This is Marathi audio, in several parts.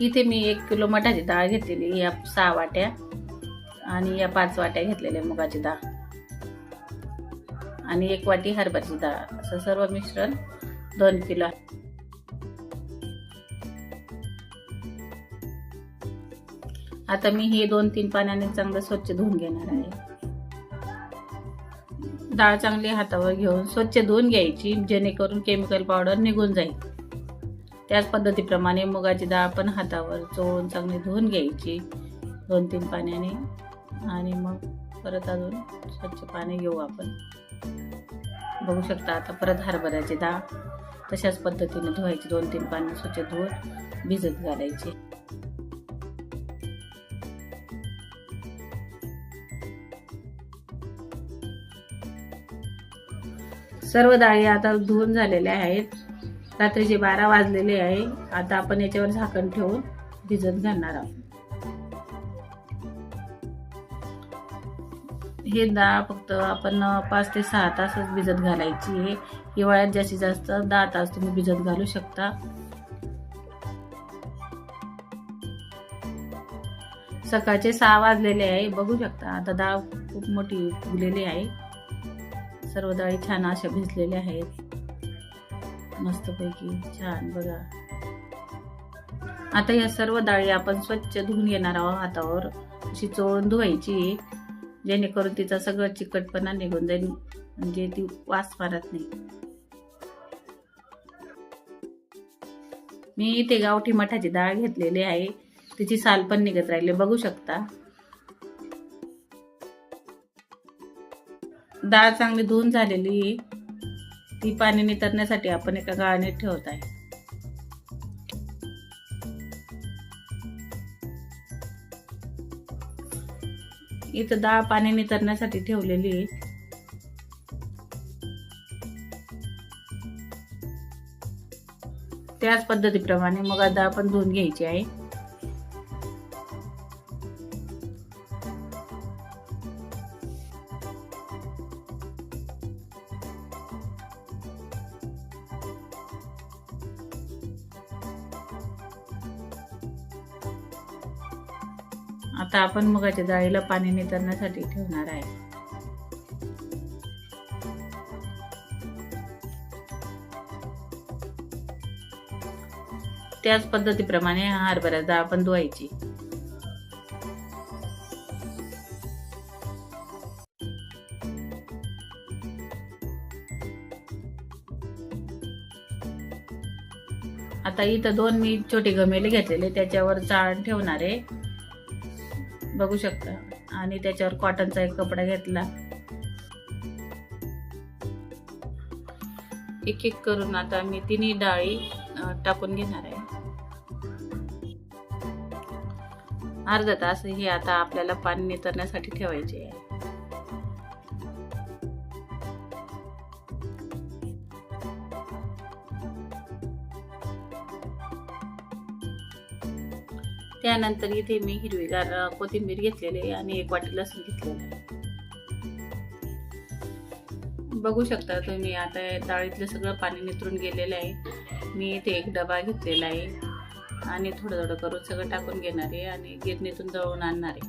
इथे मी 1 किलो मठाची डाळ घेतलेली, या 6 वाट्या आणि या 5 वाट्या घेतलेल्या मुगाची डाळ आणि 1 वाटी हरभऱ्याची डाळ, असं सर्व मिश्रण 2 किलो. आता मी हे 2-3 पाण्याने चांगलं स्वच्छ धुवून घेणार आहे. डाळ चांगली हातावर घेऊन स्वच्छ धुवून घ्यायची, जेणेकरून केमिकल पावडर निघून जाईल. त्याच पद्धतीप्रमाणे मुगाची डाळ पण हातावर चोळून चांगली धुवून घ्यायची 2-3 पाण्याने आणि मग परत अजून स्वच्छ पाणी घेऊ आपण. बघू शकता. आता परत हरभऱ्याची डाळ तशाच पद्धतीने धुवायची, 2-3 पाणी स्वच्छ धुवून भिजत घालायची. सर्व डाळी आता धुवून झालेल्या आहेत. रात्रीचे 12 वाजलेले आहे. आता आपण याच्यावर झाकण ठेवून भिजत घालणार आहोत. हे डाळ फक्त आपण 5 ते 6 तासच भिजत घालायची आहे. हिवाळ्यात जास्तीत जास्त 10 तास तुम्ही भिजत घालू शकता. सकाळचे 6 वाजलेले आहे. बघू शकता. आता डाळ खूप मोठी फुगलेली आहे. सर्व डाळी छान अशा भिजलेल्या आहेत, मस्तपैकी छान. बघा. आता या सर्व डाळी आपण स्वच्छ धुवून घेणार आहोत. हातावर अशी चोळून धुवायची, जेणेकरून तिचा सगळं चिकटपणा निघून जाईल, म्हणजे ती वास मारत नाही. मी इथे गावठी मठाची डाळ घेतलेली आहे. तिची साल पण निघत राहिली, बघू शकता. डाळ चांगली धुवून झालेली, ती पाणी नितरण्यासाठी आपण एका गाळणीत ठेवत आहे. इथं डाळ पाणी नितरण्यासाठी ठेवलेली आहे. त्याच पद्धतीप्रमाणे मग डाळ पण धुवून घ्यायची आहे. आता आपण मुगाच्या डाळीला पाणी नितरण्यासाठी ठेवणार आहे. त्याच पद्धतीप्रमाणे हरभऱ्याची डाळ पण धुवायची. आता इथं 2 मी छोटे गमेले घेतलेले, त्याच्यावर चाळण ठेवणार आहे. बघू शकता. आणि त्याच्यावर कॉटनचा एक कपडा घेतला. एक एक करून आता मी 3 डाळी टाकून घेणार आहे. अर्धा तास हे आता आपल्याला पाणी नितरण्यासाठी ठेवायचे आहे. त्यानंतर इथे मी हिरवीगार कोथिंबीर घेतलेली आणि 1 वाटी लसूण घेतलेले. बघू शकता तुम्ही. आता डाळीतलं सगळं पाणी नितरून गेलेलं आहे. मी इथे 1 डबा घेतलेला आहे आणि थोडं थोडं करून सगळं टाकून घेणार आहे आणि गिरणीतून दळून आणणार आहे.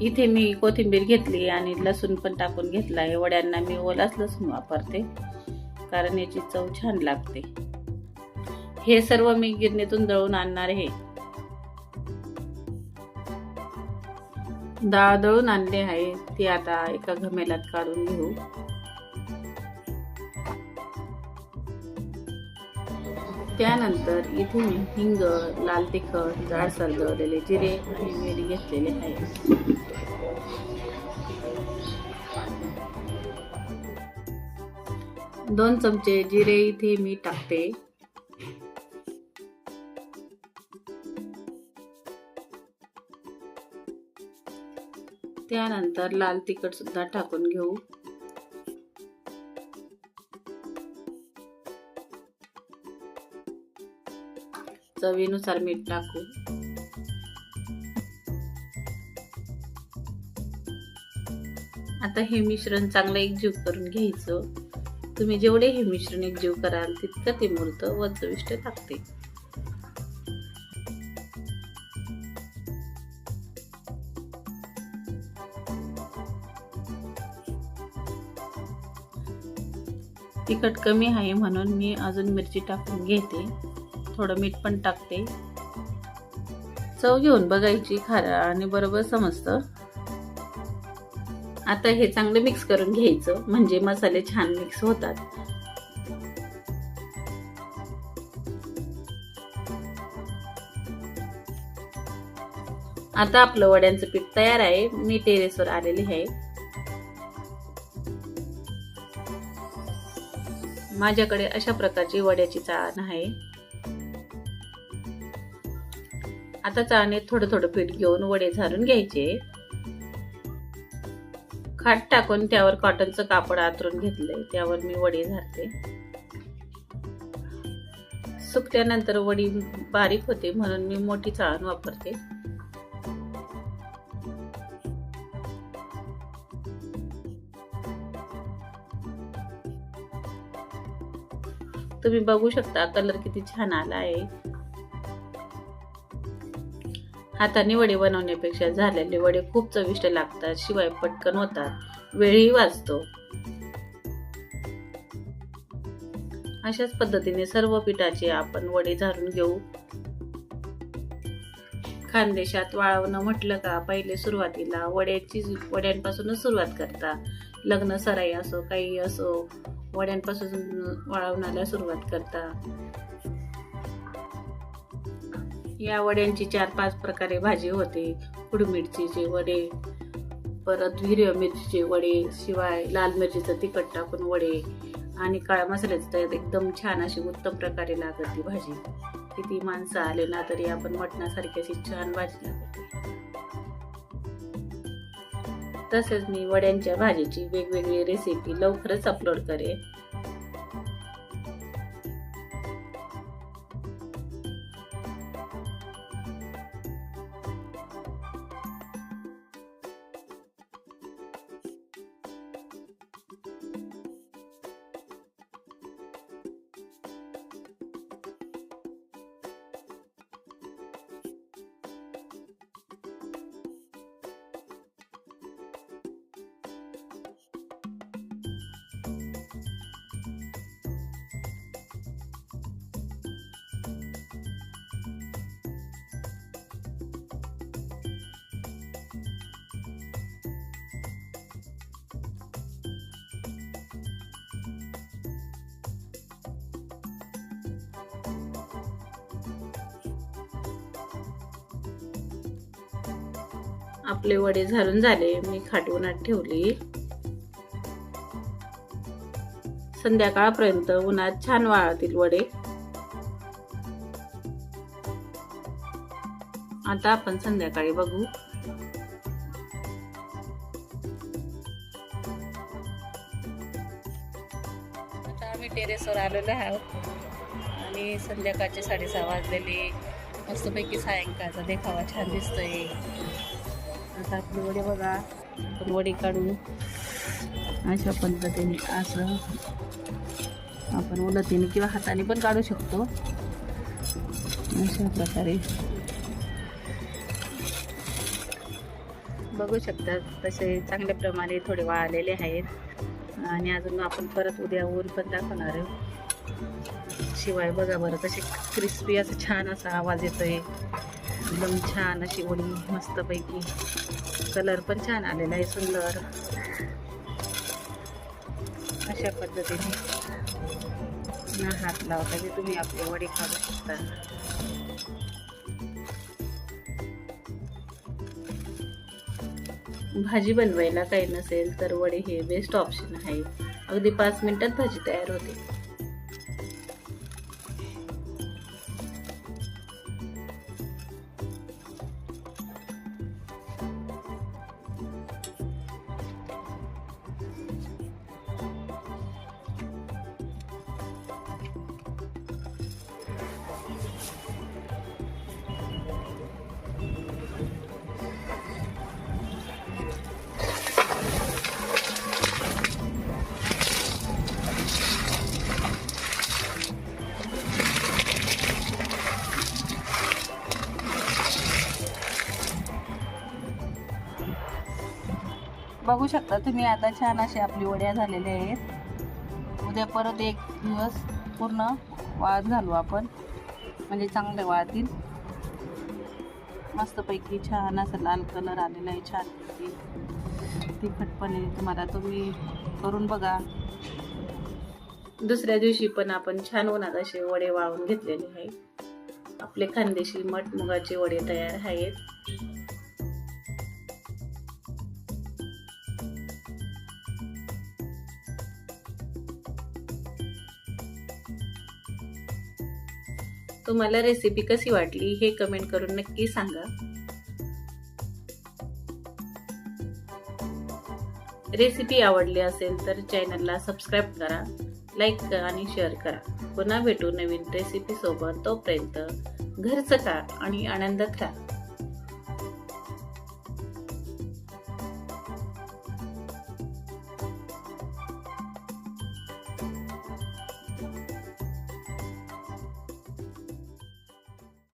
इथे मी कोथिंबीर घेतली आणि लसूण पण टाकून घेतला आहे. वड्यांना मी ओलाच लसूण वापरते, कारण याची चव छान लागते. हे सर्व मी गिरणीतून दळून आणणार आहे. डाळ दळून आणले आहे, ती आता एका घमेल्यात काढून घेऊ. त्यानंतर इथे मी हिंग, लाल तिखट, जाडसर दळलेले जिरे आणि मिरी घेतलेले आहे. 2 चमचे जिरे इथे मी टाकते. त्यानंतर लाल तिखट सुद्धा टाकून घेऊ. चवीनुसार मीठ टाकू. आता हे मिश्रण चांगलं एकजीव करून घ्यायचं. तुम्ही जेवढे हे मिश्रण एकजीव कराल तितकं ते मूर्त व चविष्ट लागते. तिखट कमी आहे म्हणून मी अजून मिरची टाकून घेते, थोडं मीठ पण टाकते. चव घेऊन बघायची, खाराने बरोबर समजतं. आता हे चांगलं मिक्स करून घ्यायचं म्हणजे मसाले छान मिक्स होतात. आता आपलं वड्यांचं पीठ तयार आहे. मी टेरेसवर आलेली आहे. माझ्याकडे अशा प्रकारची वड्याची चाळण आहे. आता चाळणीत थोडं थोडं पीठ घेऊन वडे झारून घ्यायचे. खाट टाकून त्यावर कॉटनचं कापड आतरून घेतलंय, त्यावर मी वडे झारते. सुकल्यानंतर वडी बारीक होते म्हणून मी मोठी चाळण वापरते. तुम्ही बघू शकता कलर किती छान आला आहे. हाताने वडे बनवण्यापेक्षा झालेले वडे खूप चविष्ट लागतात, शिवाय पटकन होतात, वेळही वाचतो. अशाच पद्धतीने सर्व पिठाचे आपण वडे झारून घेऊ. खानदेशात वाळवणं म्हटलं का पहिले सुरुवातीला वड्यांपासूनच सुरुवात करता. लग्न सराई असो काही असो, वड्यांपासून वाळवण्याला सुरुवात करता. या वड्यांची 4-5 प्रकारे भाजी होते. कुडमिरचीचे वडे, परत हिरव्या मिरचीचे वडे, शिवाय लाल मिरचीचं तिखट टाकून वडे आणि काळ्या मसाल्याचं तर एकदम छान अशी उत्तम प्रकारे लागत ती भाजी. किती माणसं आले ना तरी आपण मटणासारखी अशी छान भाजी लागते. तसेच मी वड्यांच्या भाजीची वेगवेगळी रेसिपी लवकरच अपलोड करेन. आपले वडे झारून झाले. मी खाट उन्हात ठेवली. संध्याकाळपर्यंत उन्हात छान वाळतील वडे. आता आपण संध्याकाळी बघू. आता आम्ही टेरेसवर आलेलो आहोत आणि संध्याकाळचे 6:30 वाजलेले. मस्तपैकी सायंकाळचा देखावा छान दिसतोय. आता आपले वडे बघा, आपण वडे काढून अशा पद्धतीने असं आपण उलतीने किंवा हाताने पण काढू शकतो. अशा प्रकारे बघू शकता. तसे चांगल्या प्रमाणे थोडे वाळलेले आहेत आणि अजून आपण परत उद्या ऊन पण दाखवणार आहे. शिवाय बघा बरं कसे क्रिस्पी असं छान असा आवाज येतोय. एकदम छान अशी वडी मस्तपैकी. कलर पण छान आलेला आहे, सुंदर. अशा पद्धतीने ना हात लावता की तुम्ही आपले वडे काढू शकता. भाजी बनवायला काही नसेल तर वडे हे बेस्ट ऑप्शन आहे. अगदी 5 मिनिटात भाजी तयार होते. बघू शकता तुम्ही. आता छान असे आपली वड्या झालेल्या आहेत. उद्या परत एक दिवस पूर्ण वाळत घालू आपण, म्हणजे चांगले वाळतील. मस्तपैकी छान असं लाल कलर आलेला आहे, छान तिखटपणे. तुम्हाला तुम्ही करून बघा. दुसऱ्या दिवशी पण आपण छान उन्हात असे वडे वाळून घेतलेले आहे. आपले खानदेशी मठ मुगाचे वडे तयार आहेत. तुम्हाला रेसिपी कशी वाटली हे कमेंट करून नक्की सांगा. रेसिपी आवडली असेल तर चॅनलला सबस्क्राईब करा, लाईक करा आणि शेअर करा. पुन्हा भेटू नवीन रेसिपी सोबत. तोपर्यंत घरचं खा आणि आनंदात खा.